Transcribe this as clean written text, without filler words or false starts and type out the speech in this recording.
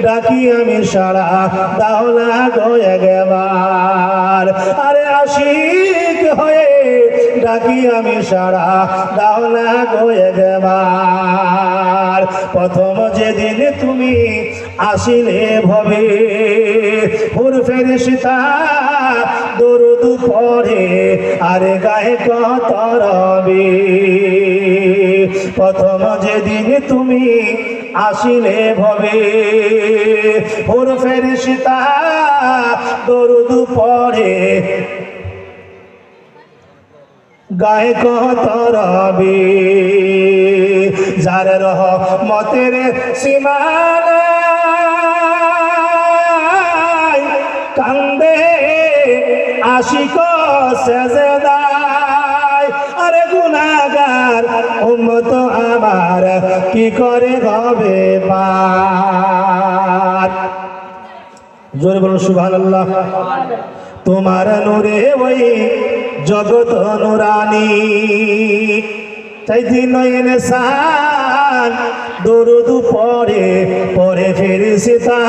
ডাকি আমি সারা দাও না গো একবার। আরে আশিক হয়ে ডাকি আমি সারা দাও না গো একবার। প্রথম যেদিন তুমি আসিলে ভবে হুর ফেরেশতা দরুদ পড়ে আরে গায়ে কত রবে। প্রথম যেদিন তুমি আসিলে ভবে হুর ফেরেশতা দরুদ পড়ে গায়ে কত রবে। যার রহমতের সীমা নাই কান্দে আশিক সেজদায়। আরে গুনাহগার উম্মত আমার কি করে হবে পার। জোরে বলুন সুবহানাল্লাহ। তোমার নূরে ওই জগৎ নুরানি চাইতে নয়ন সান দরুদ পড়ে পড়ে ফেরেশতা